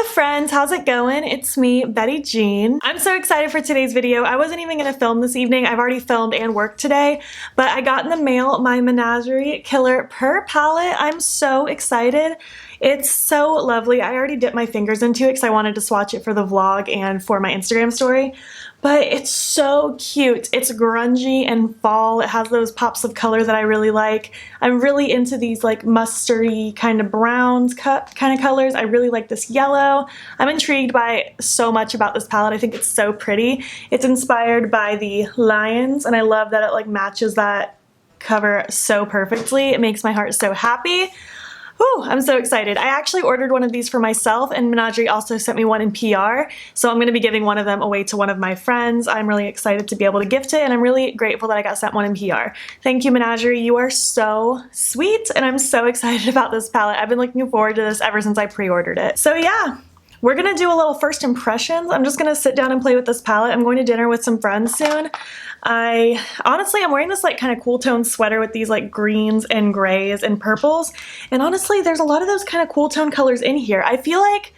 friends, how's it going? It's me, Betty Jean. I'm so excited for today's video. I wasn't even gonna film this evening. I've already filmed and worked today, but I got in the mail my Menagerie Killer Purr palette. I'm so excited. It's so lovely. I already dipped my fingers into it because I wanted to swatch it for the vlog and for my Instagram story. But it's so cute. It's grungy and fall. It has those pops of color that I really like. I'm really into these like mustardy kind of browns kind of colors. I really like this yellow. I'm intrigued by so much about this palette. I think it's so pretty. It's inspired by the lions and I love that it like matches that cover so perfectly. It makes my heart so happy. Ooh, I'm so excited. I actually ordered one of these for myself and Menagerie also sent me one in PR, so I'm going to be giving one of them away to one of my friends. I'm really excited to be able to gift it and I'm really grateful that I got sent one in PR. Thank you, Menagerie. You are so sweet and I'm so excited about this palette. I've been looking forward to this ever since I pre-ordered it. So yeah. We're gonna do a little first impressions. I'm just gonna sit down and play with this palette. I'm going to dinner with some friends soon. Honestly, I'm wearing this like kind of cool tone sweater with these like greens and grays and purples. And honestly, there's a lot of those kind of cool tone colors in here. I feel like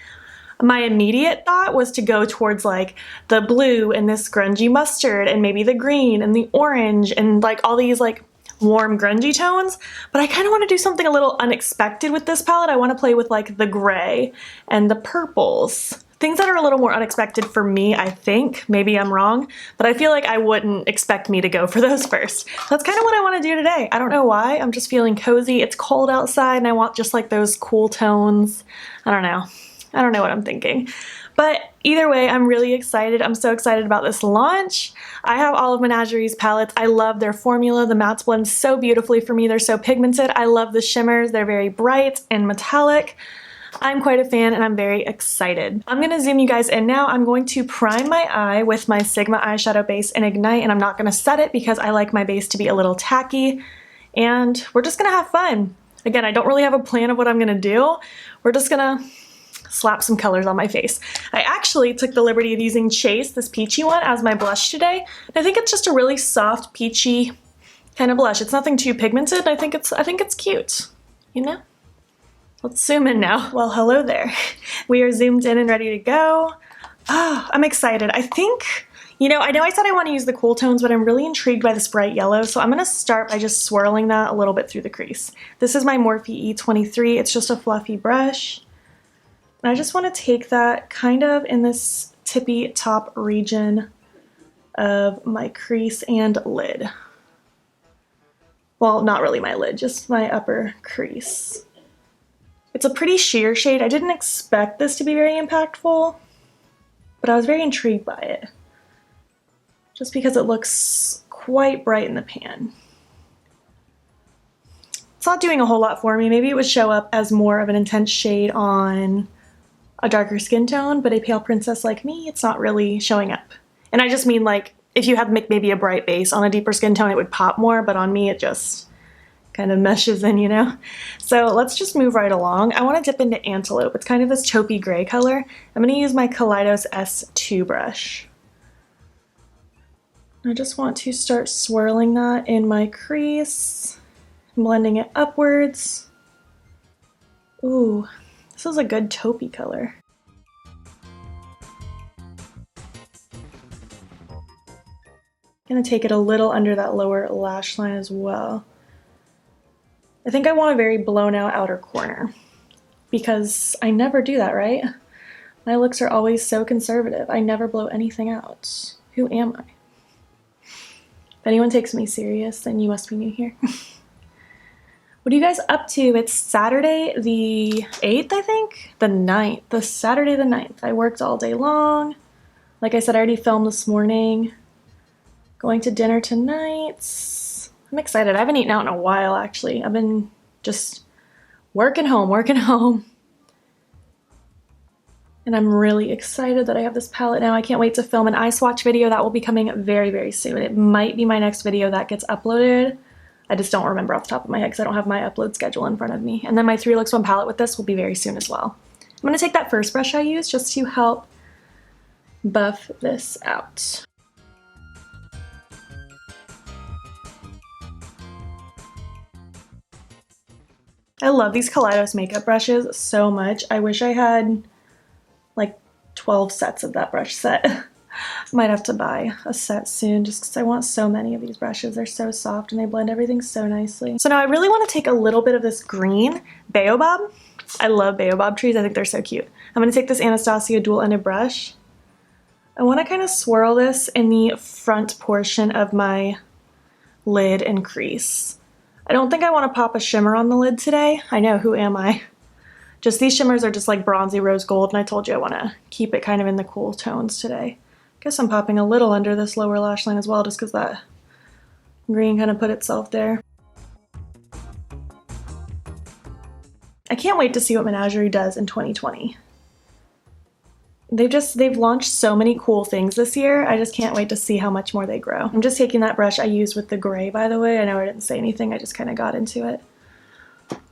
my immediate thought was to go towards like the blue and this grungy mustard and maybe the green and the orange and like all these like warm grungy tones, but I kind of want to do something a little unexpected with this palette. I want to play with like the gray and the purples. Things that are a little more unexpected for me, I think. Maybe I'm wrong, but I feel like I wouldn't expect me to go for those first. That's kind of what I want to do today. I don't know why. I'm just feeling cozy. It's cold outside and I want just like those cool tones. I don't know. I don't know what I'm thinking. But either way, I'm really excited. I'm so excited about this launch. I have all of Menagerie's palettes. I love their formula. The mattes blend so beautifully for me. They're so pigmented. I love the shimmers. They're very bright and metallic. I'm quite a fan and I'm very excited. I'm going to zoom you guys in now. I'm going to prime my eye with my Sigma eyeshadow base in Ignite and I'm not going to set it because I like my base to be a little tacky and we're just going to have fun. Again, I don't really have a plan of what I'm going to do. We're just going to slap some colors on my face. I actually took the liberty of using Chase, this peachy one, as my blush today. And I think it's just a really soft, peachy kind of blush. It's nothing too pigmented. I think it's cute, you know? Let's zoom in now. Well, hello there. We are zoomed in and ready to go. Oh, I'm excited. I think, you know I said I want to use the cool tones, but I'm really intrigued by this bright yellow, so I'm going to start by just swirling that a little bit through the crease. This is my Morphe E23. It's just a fluffy brush. And I just want to take that kind of in this tippy top region of my crease and lid. Well, not really my lid, just my upper crease. It's a pretty sheer shade. I didn't expect this to be very impactful, but I was very intrigued by it. Just because it looks quite bright in the pan. It's not doing a whole lot for me. Maybe it would show up as more of an intense shade on a darker skin tone, but a pale princess like me, it's not really showing up. And I just mean like, if you had maybe a bright base on a deeper skin tone, it would pop more, but on me, it just kind of meshes in, you know? So let's just move right along. I want to dip into Antelope. It's kind of this taupey gray color. I'm going to use my Kaleidos S2 brush. I just want to start swirling that in my crease, blending it upwards. Ooh. This is a good taupey color. I'm gonna take it a little under that lower lash line as well. I think I want a very blown out outer corner because I never do that, right? My looks are always so conservative. I never blow anything out. Who am I? If anyone takes me serious, then you must be new here. What are you guys up to? It's Saturday the 8th, I think? The 9th. The Saturday the 9th. I worked all day long. Like I said, I already filmed this morning. Going to dinner tonight. I'm excited. I haven't eaten out in a while, actually. I've been just working home. And I'm really excited that I have this palette now. I can't wait to film an eye swatch video. That will be coming very, very soon. It might be my next video that gets uploaded. I just don't remember off the top of my head because I don't have my upload schedule in front of me. And then my 3 looks 1 palette with this will be very soon as well. I'm going to take that first brush I used just to help buff this out. I love these Kaleidos makeup brushes so much. I wish I had like 12 sets of that brush set. Might have to buy a set soon just because I want so many of these brushes. They're so soft and they blend everything so nicely. So now I really want to take a little bit of this green baobab. I love baobab trees. I think they're so cute. I'm going to take this Anastasia dual-ended brush. I want to kind of swirl this in the front portion of my lid and crease. I don't think I want to pop a shimmer on the lid today. I know, who am I? Just these shimmers are just like bronzy rose gold, and I told you I want to keep it kind of in the cool tones today. Guess I'm popping a little under this lower lash line as well, just because that green kind of put itself there. I can't wait to see what Menagerie does in 2020. They've launched so many cool things this year. I just can't wait to see how much more they grow. I'm just taking that brush I used with the gray, by the way. I know I didn't say anything, I just kind of got into it.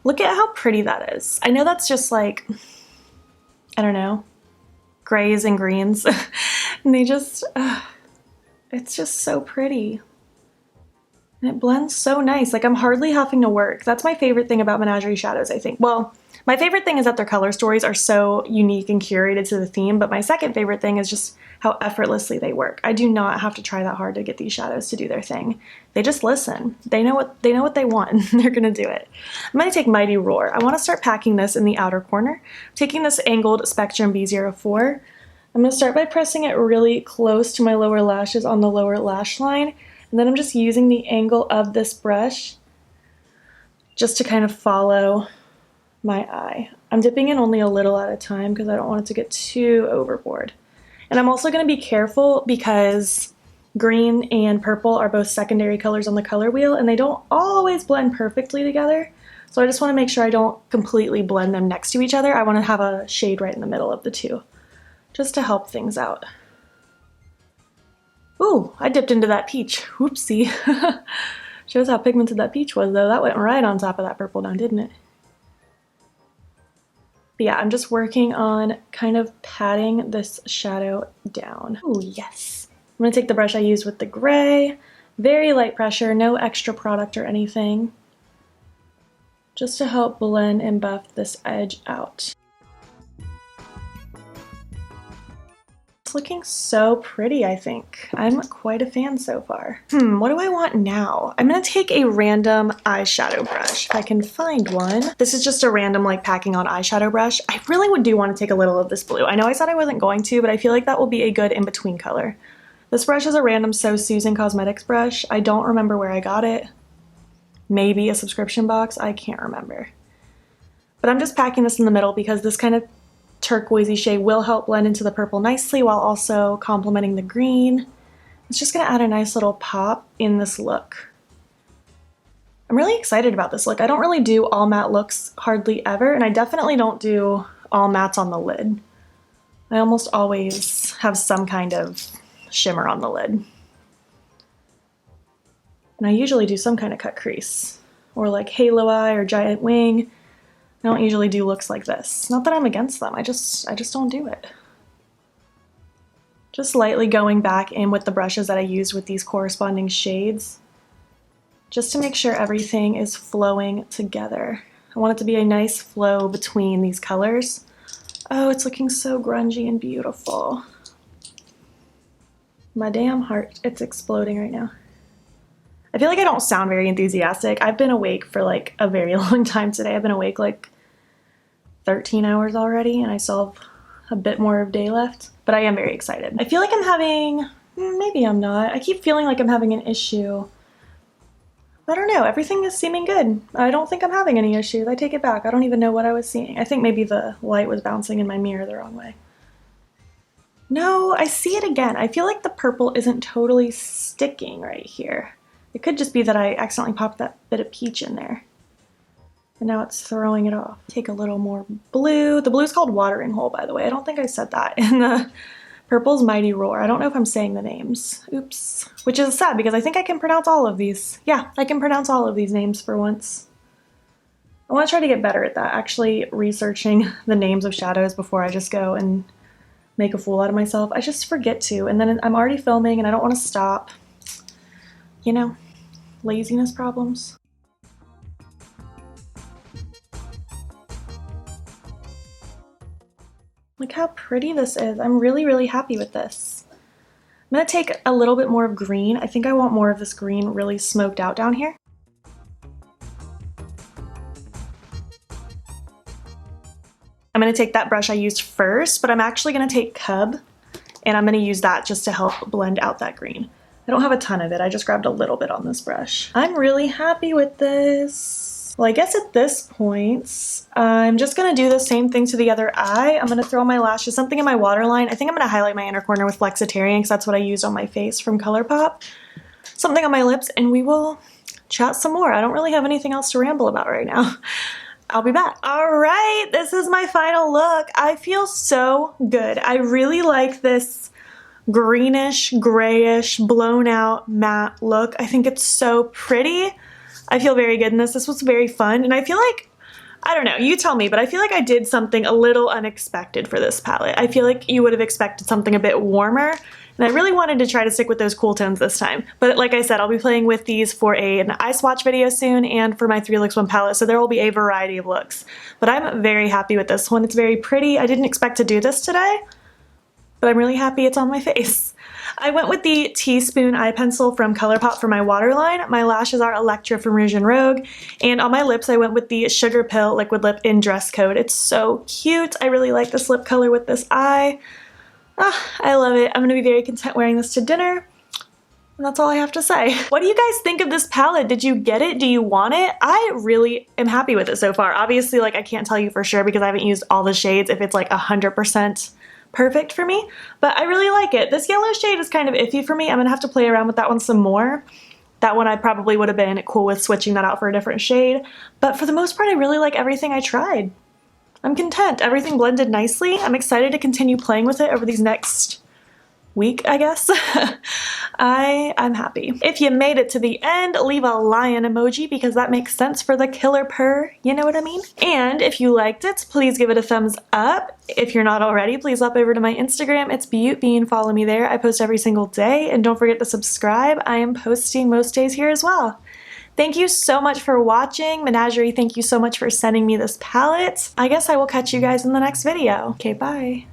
Look at how pretty that is. I know that's just like, I don't know, grays and greens. And they just, it's just so pretty. And it blends so nice. Like, I'm hardly having to work. That's my favorite thing about Menagerie shadows, I think. Well, my favorite thing is that their color stories are so unique and curated to the theme, but my second favorite thing is just how effortlessly they work. I do not have to try that hard to get these shadows to do their thing. They just listen. They know what they want, and they're gonna do it. I'm gonna take Mighty Roar. I wanna start packing this in the outer corner. I'm taking this angled Spectrum B04. I'm gonna start by pressing it really close to my lower lashes on the lower lash line, and then I'm just using the angle of this brush just to kind of follow my eye. I'm dipping in only a little at a time because I don't want it to get too overboard. And I'm also going to be careful because green and purple are both secondary colors on the color wheel, and they don't always blend perfectly together. So I just want to make sure I don't completely blend them next to each other. I want to have a shade right in the middle of the two, just to help things out. Ooh, I dipped into that peach. Whoopsie. Shows how pigmented that peach was, though. That went right on top of that purple now, didn't it? But yeah, I'm just working on kind of patting this shadow down. Ooh, yes. I'm gonna take the brush I used with the gray, very light pressure, no extra product or anything, just to help blend and buff this edge out. It's looking so pretty, I think. I'm quite a fan so far. What do I want now? I'm gonna take a random eyeshadow brush, if I can find one. This is just a random like packing on eyeshadow brush. I really do want to take a little of this blue. I know I said I wasn't going to, but I feel like that will be a good in-between color. This brush is a random So Susan Cosmetics brush. I don't remember where I got it. Maybe a subscription box, I can't remember. But I'm just packing this in the middle because this kind of turquoisey shade will help blend into the purple nicely while also complementing the green. It's just gonna add a nice little pop in this look. I'm really excited about this look. I don't really do all matte looks hardly ever, and I definitely don't do all mattes on the lid. I almost always have some kind of shimmer on the lid. And I usually do some kind of cut crease, or like halo eye or giant wing. I don't usually do looks like this. Not that I'm against them, I just don't do it. Just lightly going back in with the brushes that I used with these corresponding shades, just to make sure everything is flowing together. I want it to be a nice flow between these colors. Oh, it's looking so grungy and beautiful. My damn heart, it's exploding right now. I feel like I don't sound very enthusiastic. I've been awake for like a very long time today. I've been awake like 13 hours already, and I still have a bit more of day left, but I am very excited. I feel like I'm having, maybe I'm not. I keep feeling like I'm having an issue. I don't know, everything is seeming good. I don't think I'm having any issues. I take it back. I don't even know what I was seeing. I think maybe the light was bouncing in my mirror the wrong way. No, I see it again. I feel like the purple isn't totally sticking right here. It could just be that I accidentally popped that bit of peach in there, and now it's throwing it off. Take a little more blue. The blue is called Watering Hole, by the way. I don't think I said that. And the purple's Mighty Roar. I don't know if I'm saying the names. Oops. Which is sad because I think I can pronounce all of these. Yeah, I can pronounce all of these names for once. I want to try to get better at that, actually researching the names of shadows before I just go and make a fool out of myself. I just forget to, and then I'm already filming and I don't want to stop. You know, laziness problems. Look how pretty this is. I'm really, really happy with this. I'm gonna take a little bit more of green. I think I want more of this green really smoked out down here. I'm gonna take that brush I used first, but I'm actually gonna take Cub and I'm gonna use that just to help blend out that green. I don't have a ton of it, I just grabbed a little bit on this brush. I'm really happy with this. Well, I guess at this point, I'm just gonna do the same thing to the other eye. I'm gonna throw on my lashes, something in my waterline. I think I'm gonna highlight my inner corner with Flexitarian because that's what I used on my face from Colourpop. Something on my lips, and we will chat some more. I don't really have anything else to ramble about right now. I'll be back. All right, this is my final look. I feel so good. I really like this greenish, grayish, blown out matte look. I think it's so pretty. I feel very good in this. This was very fun, and I feel like, I don't know, you tell me, but I feel like I did something a little unexpected for this palette. I feel like you would have expected something a bit warmer, and I really wanted to try to stick with those cool tones this time. But like I said, I'll be playing with these for an eye swatch video soon and for my 3 looks 1 palette, so there will be a variety of looks. But I'm very happy with this one. It's very pretty. I didn't expect to do this today, but I'm really happy it's on my face. I went with the Teaspoon eye pencil from Colourpop for my waterline. My lashes are Electra from Rouge and Rouge. And on my lips, I went with the Sugar Pill Liquid Lip in Dress Code. It's so cute. I really like this lip color with this eye. I love it. I'm going to be very content wearing this to dinner. And that's all I have to say. What do you guys think of this palette? Did you get it? Do you want it? I really am happy with it so far. Obviously, like, I can't tell you for sure because I haven't used all the shades if it's like 100% perfect for me, but I really like it. This yellow shade is kind of iffy for me. I'm gonna have to play around with that one some more. That one I probably would have been cool with switching that out for a different shade, but for the most part I really like everything I tried. I'm content. Everything blended nicely. I'm excited to continue playing with it over these next week, I guess. I'm happy. If you made it to the end, leave a lion emoji because that makes sense for the killer purr, you know what I mean? And if you liked it, please give it a thumbs up. If you're not already, please hop over to my Instagram. It's beautbean. Follow me there. I post every single day, and don't forget to subscribe. I am posting most days here as well. Thank you so much for watching. Menagerie, thank you so much for sending me this palette. I guess I will catch you guys in the next video. Okay, bye.